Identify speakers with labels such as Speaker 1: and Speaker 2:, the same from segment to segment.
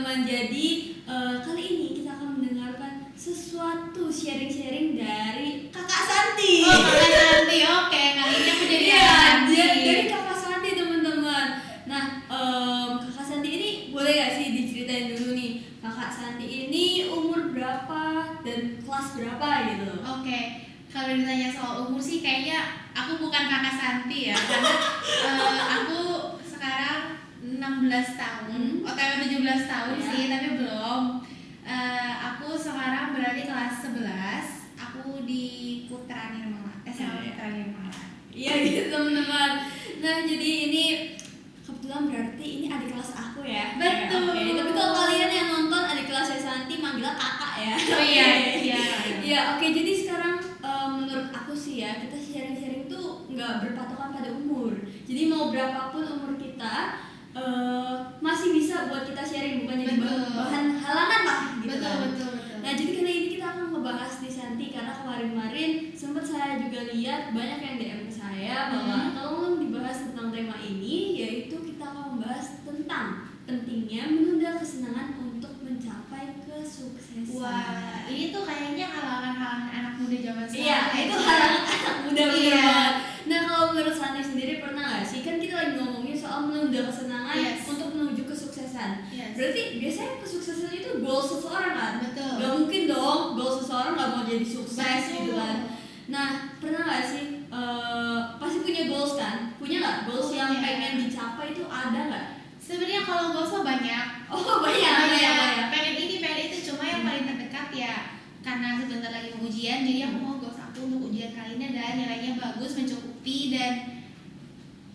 Speaker 1: teman-teman, jadi kali ini kita akan mendengarkan sesuatu sharing-sharing dari Kakak Santi.
Speaker 2: Oh, Kakak Santi, oke. Kali ini aku jadi
Speaker 1: dari Kakak Santi teman-teman. Nah, Kakak Santi ini boleh gak sih diceritain dulu nih, Kakak Santi ini umur berapa dan kelas berapa gitu?
Speaker 2: Oke, kalau ditanya soal umur sih kayaknya aku bukan Kakak Santi ya, karena aku sekarang 16 tahun, OTW 17 tahun sih, tapi belum. Aku sekarang berarti kelas 11, aku di Putra Nirmala, SMA Putra Nirmala.
Speaker 1: Iya gitu teman-teman. Nah jadi ini kebetulan berarti ini adik kelas aku ya.
Speaker 2: Betul.
Speaker 1: Oke. Tapi kalau kalian yang nonton adik kelasnya Santi manggilnya kakak ya.
Speaker 2: Oh iya.
Speaker 1: Iya oke. Jadi sekarang menurut aku sih ya, kita sharing-sharing tuh nggak berpatokan pada umur. Jadi mau berapapun umur kita masih bisa buat kita sharing, bukan jadi bahan halangan lah gitu.
Speaker 2: Betul.
Speaker 1: Nah jadi kali ini kita akan ngebahas di Santi, karena kemarin sempat saya juga lihat banyak yang DM ke saya bahwa kalau dibahas tentang tema ini, yaitu kita akan membahas tentang pentingnya menunda kesenangan untuk mencapai kesuksesan.
Speaker 2: Wah, ini tuh kayaknya halangan-halangan anak muda zaman sekarang.
Speaker 1: Iya, itu halangan anak muda banget. Nah kalau menurut Santi sendiri pernah nggak sih, kan kita lagi ngomongin soal menunda kesenangan untuk menuju kesuksesan. Berarti biasanya kesuksesan itu goal seseorang kan?
Speaker 2: Betul.
Speaker 1: Gak mungkin dong goal seseorang gak mau jadi sukses gitu kan. Nah pernah nggak sih pasti punya goals kan? Punya nggak goals yang pengen dicapai itu ada nggak?
Speaker 2: Sebenarnya kalau goals mah banyak.
Speaker 1: Oh banyak.
Speaker 2: Pengen ini pengen itu, cuma yang paling terdekat ya karena sebentar lagi mau ujian, jadi aku mau goals aku untuk ujian kali ini adalah nilainya bagus, mencukupi, dan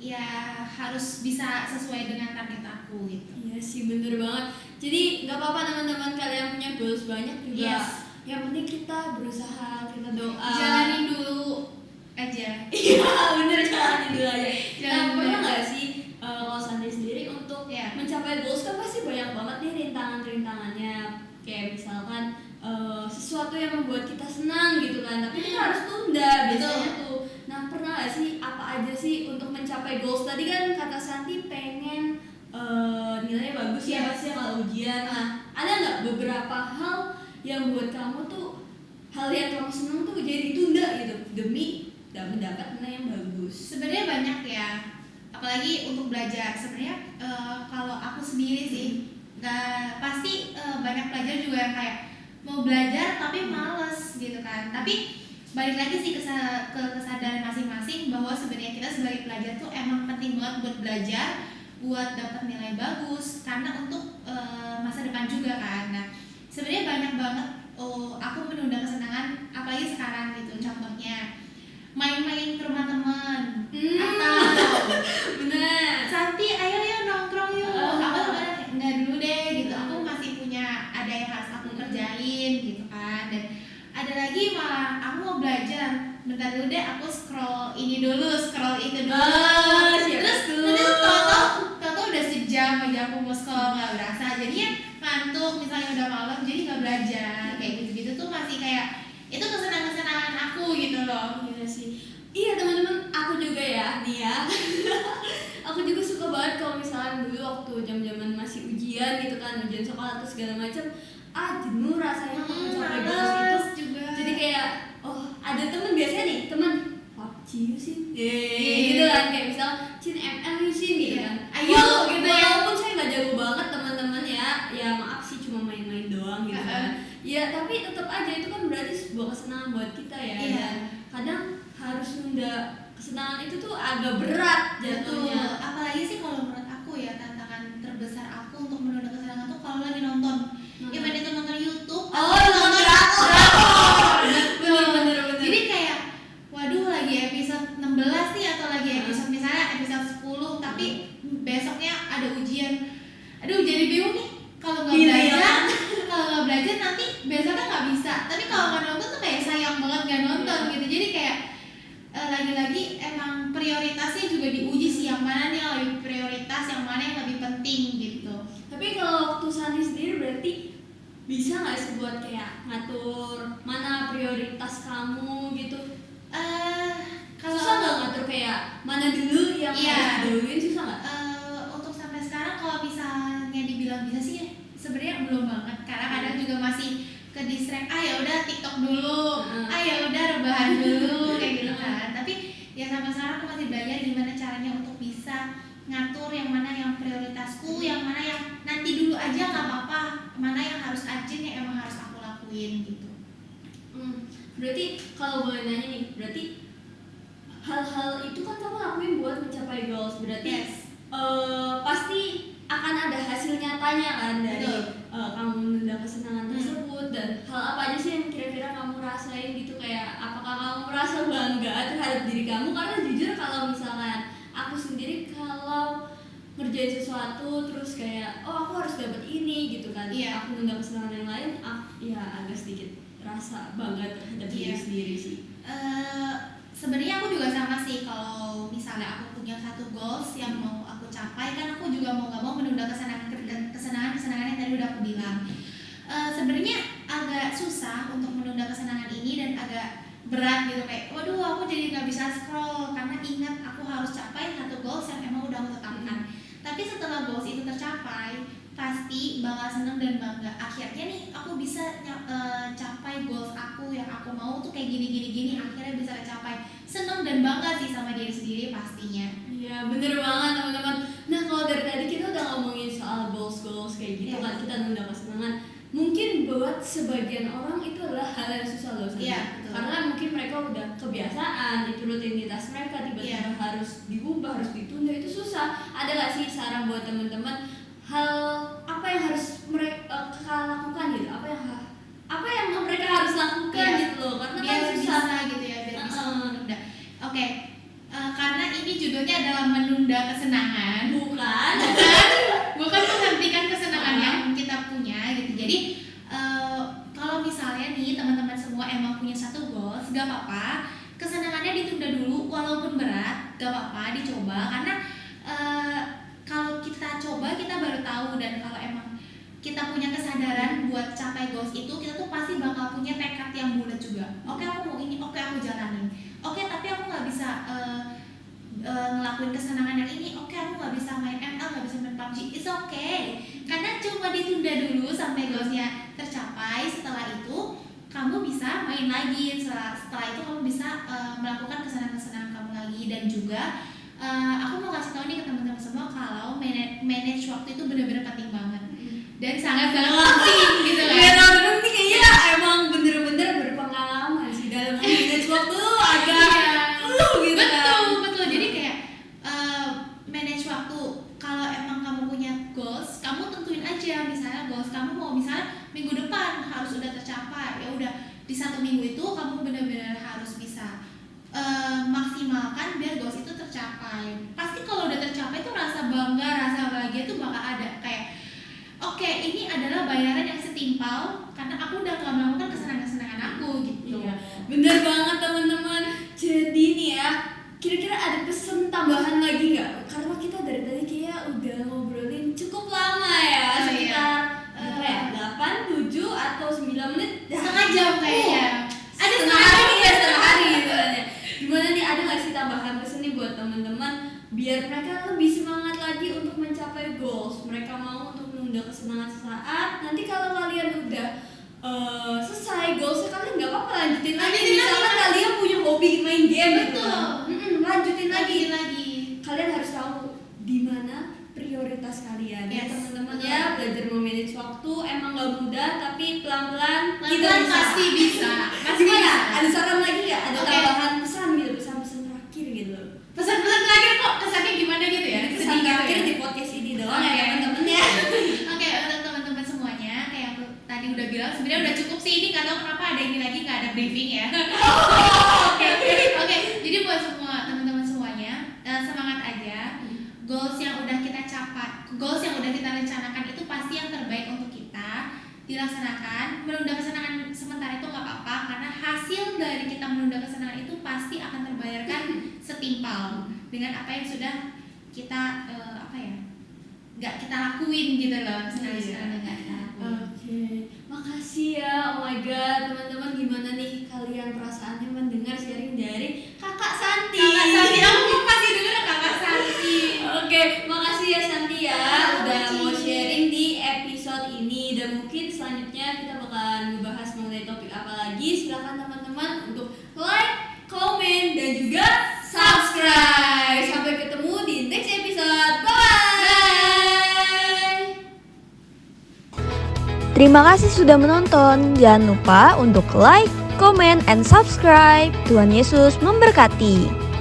Speaker 2: ya harus bisa sesuai dengan target aku gitu.
Speaker 1: Iya sih bener banget. Jadi nggak apa-apa teman-teman kalian punya goals banyak juga. Yang penting kita berusaha, kita doa.
Speaker 2: Jalanin dulu aja.
Speaker 1: Iya bener, jalanin dulu aja. Nah pernah
Speaker 2: dulu.
Speaker 1: nggak sih kalau Santi sendiri untuk mencapai goals kan pasti banyak banget nih rintangannya. Kayak misalkan sesuatu yang membuat kita senang gitu kan, tapi kita harus tunda biasanya tuh. Nah pernah nggak sih apa aja sih untuk mencapai goals tadi? Kan kata Santi pengen nilainya bagus ya pasti kalau ujian. Nah ada nggak beberapa hal yang buat kamu tuh, hal yang kamu senang tuh jadi ditunda gitu demi mendapat nilai yang bagus?
Speaker 2: Sebenarnya banyak ya, apalagi untuk belajar. Sebenarnya kalau aku sendiri sih nggak pasti, banyak pelajar juga yang kayak mau belajar tapi males gitu kan. Tapi balik lagi sih ke kesadaran masing-masing bahwa sebenarnya kita sebagai pelajar tuh emang penting banget buat belajar, buat dapat nilai bagus, karena untuk masa depan juga kan. Nah sebenarnya banyak banget aku menunda kesenangan, apalagi sekarang gitu. Contohnya main-main ke rumah teman, atau
Speaker 1: bener
Speaker 2: Santi ayo nongkrong yuk. Aku sebenarnya nggak dulu deh gitu, aku masih punya ada yang harus aku kerjain gitu kan. Dan ada lagi malah aku mau belajar, bentar dulu deh aku scroll ini dulu, scroll itu dulu. Terus toto udah sejam aja aku mau scroll, nggak berasa jadinya ngantuk, misalnya udah malam jadi nggak belajar. Kayak gitu-gitu tuh masih kayak itu kesenangan aku gitu loh.
Speaker 1: Iya sih. Iya teman-teman, aku juga ya nih ya. Aku juga suka banget kalau misalnya dulu waktu jam-jaman masih ujian gitu kan, ujian sekolah atau segala macam, jenuh rasanya kalau mencapai goals itu
Speaker 2: juga.
Speaker 1: Jadi kayak ada temen biasanya nih, temen PUBG yuk sih, gitu kan, kayak misal Cin ML yuk sih gitu kan.
Speaker 2: Ayo
Speaker 1: gitu ya. Walaupun saya nggak jago banget teman-teman ya maaf sih, cuma main-main doang gitu kan. Ya tapi tetap aja itu kan berarti sebuah kesenangan buat kita ya. Dan kadang harus nunda kesenangan itu tuh agak berat jatuhnya.
Speaker 2: Apalagi sih kalau menurut aku ya, tantangan terbesar aku untuk menunda kesenangan tuh kalau lagi nonton. Even itu nonton YouTube
Speaker 1: nonton drakor. Bener.
Speaker 2: Jadi kayak waduh lagi episode 16 nih, atau lagi episode misalnya episode 10 tapi besoknya ada ujian. Aduh jadi bingung nih, kalau nggak belajar nanti besoknya nggak bisa. Tapi kalau nggak nonton tuh kayak sayang banget nggak nonton gitu. Jadi kayak lagi-lagi emang prioritasnya juga diuji sih, yang mana nih yang lebih prioritas, yang mana yang lebih penting gitu.
Speaker 1: Tapi kalau waktu Santi sendiri berarti bisa nggak sih buat kayak ngatur mana prioritas kamu gitu?
Speaker 2: Kalau
Speaker 1: susah nggak ngatur kayak mana dulu yang harus diduluin, susah nggak?
Speaker 2: Untuk sampai sekarang kalau misalnya dibilang bisa sih sebenarnya belum banget, karena kadang juga masih ke distract, ya udah TikTok dulu, ya udah rebahan dulu kayak gitu kan. Tapi ya sampai sekarang aku masih belajar gimana caranya untuk bisa ngatur yang mana yang prioritasku, yang mana yang nanti dulu aja nggak apa-apa, mana yang harus urgent yang emang harus aku lakuin gitu.
Speaker 1: Berarti kalau boleh nanya nih, berarti hal-hal itu kan kamu lakuin buat mencapai goals, berarti pasti akan ada hasil nyatanya kan dari kamu menunda kesenangan tersebut. Dan hal apa aja sih yang kira-kira kamu rasain gitu, kayak apakah kamu merasa bangga terhadap diri kamu? Karena jujur kalau misalkan aku sendiri kalau ngerjain sesuatu terus kayak aku harus dapat ini gitu kan, aku menunda kesenangan yang lain, ya agak sedikit rasa bangga terhadap diri sendiri sih.
Speaker 2: Sebenarnya aku juga sama sih, kalau misalnya aku punya satu goals yang mau aku capai, kan aku juga mau gak mau menunda kesenangan yang tadi udah aku bilang. Sebenarnya agak susah untuk menunda kesenangan ini dan agak berat gitu, kayak waduh aku jadi nggak bisa scroll karena ingat aku harus capai satu goals yang emang udah aku tetapkan. Tapi setelah goals itu tercapai, pasti bakal seneng dan bangga. Akhirnya nih aku bisa capai goals aku yang aku mau tuh kayak gini, akhirnya bisa tercapai. Seneng dan bangga sih sama diri sendiri pastinya.
Speaker 1: Iya bener banget teman-teman. Nah kalau dari tadi kita udah ngomongin soal goals kayak gitu kan, kita nunda kesenangan. Mungkin buat sebagian orang itu adalah hal yang susah loh, karena mungkin mereka udah kebiasaan, itu rutinitas mereka, tiba-tiba harus diubah, harus ditunda, itu susah. Ada gak sih saran buat teman-teman hal apa yang harus mereka lakukan gitu, apa yang mereka harus lakukan gitu loh, karena
Speaker 2: biar
Speaker 1: kan susah
Speaker 2: bisa gitu ya, biar bisa menunda. Oke. Karena ini judulnya adalah menunda kesenangan, bukan menghentikan kesenangan yang kita punya gitu. Jadi kalau misalnya nih teman-teman semua emang punya satu goals, gak apa-apa kesenangannya ditunda dulu, walaupun berat gak apa-apa dicoba, karena kalau kita coba kita baru tahu. Dan kalau emang kita punya kesadaran buat capai goals itu, kita tuh pasti bakal punya tekad yang bulat juga. Oke, aku mau ini, oke aku jalanin. Oke, tapi aku nggak bisa ngelakuin kesenangan yang ini. Oke, aku nggak bisa main ML, nggak bisa main PUBG. It's okay, karena cuma ditunda dulu sampai goalsnya tercapai. Setelah itu kamu bisa main lagi. Setelah itu kamu bisa melakukan kesenangan-kesenangan kamu lagi. Dan juga aku mau kasih tahu nih ke teman-teman semua kalau manage waktu itu benar-benar penting banget dan sangat-sangat penting gitu kan.
Speaker 1: Bener-bener nih kayaknya emang bener-bener berpengalaman sih dalam manage waktu agak gitu kan.
Speaker 2: Betul. Jadi kayak manage waktu, kalau emang kamu punya goals, kamu tentuin aja. Misalnya goals kamu mau misalnya minggu depan harus udah tercapai, ya udah di satu minggu itu kamu benar-benar harus bisa maksimalkan biar goals itu tercapai. Pasti kalau udah tercapai tuh rasa bangga, rasa bahagia tuh bakal ada. Kayak oke, ini adalah bayaran yang setimpal karena aku udah gak melakukan kesenangan-kesenangan aku gitu.
Speaker 1: Iya, bener banget teman-teman. Jadi nih ya, kira-kira ada pesan tambahan lagi nggak? Karena kita dari tadi kayak udah ngobrolin cukup lama ya, sekitar 8, 7 atau 9 menit,
Speaker 2: setengah jam kayaknya.
Speaker 1: Ada setengah hari gitu kan ya. Gimana nih, ada nggak sih tambahan pesan nih buat teman-teman biar mereka lebih semangat lagi untuk mencapai goals mereka mau, untuk menunda kesenangan sesaat. Nanti kalau kalian udah selesai goalsnya, kalian nggak apa-apa lanjutin lagi. Misalkan kalian punya hobi main game gitu, lanjutin lagi. Kalian harus tahu di mana prioritas kalian ya teman-teman ya. Belajar memanage waktu emang nggak mudah, tapi pelan-pelan kita
Speaker 2: pasti bisa.
Speaker 1: Gimana? Ada saran lagi nggak? Ada tambahan pesan gitu, pesan-pesan terakhir gitu?
Speaker 2: Pesan-pesan terakhir kok kesannya gimana gitu ya?
Speaker 1: Pesan terakhir di podcast ini doang ya teman-teman ya.
Speaker 2: Oke, untuk teman-teman semuanya, kayak aku tadi udah bilang, sebenarnya udah cukup sih ini, nggak tahu kenapa ada ini lagi, nggak ada briefing ya. Oke. Jadi buat semua teman-teman semuanya, semangat aja. Goals yang udah kita capai, goals yang udah kita rencanakan itu pasti yang terbaik untuk kita. Dilaksanakan. Menunda kesenangan sementara itu nggak apa-apa, karena hasil dari kita menunda kesenangan itu pasti akan terbayarkan setimpal dengan apa yang sudah kita nggak kita lakuin gitu loh.
Speaker 1: Oke, makasih ya. Oh my god, teman-teman, gimana nih kalian perasaannya mendengar sharing dari Kakak Santi?
Speaker 2: Aku pasti denger Kakak Santi.
Speaker 1: Oke, makasih ya Santi ya, udah mau sharing di episode ini. Dan selanjutnya kita bakalan ngebahas mengenai topik apa lagi. Silakan teman-teman untuk like, komen, dan juga subscribe. Sampai ketemu di next episode. Bye.
Speaker 3: Terima kasih sudah menonton. Jangan lupa untuk like, comment, and subscribe. Tuhan Yesus memberkati.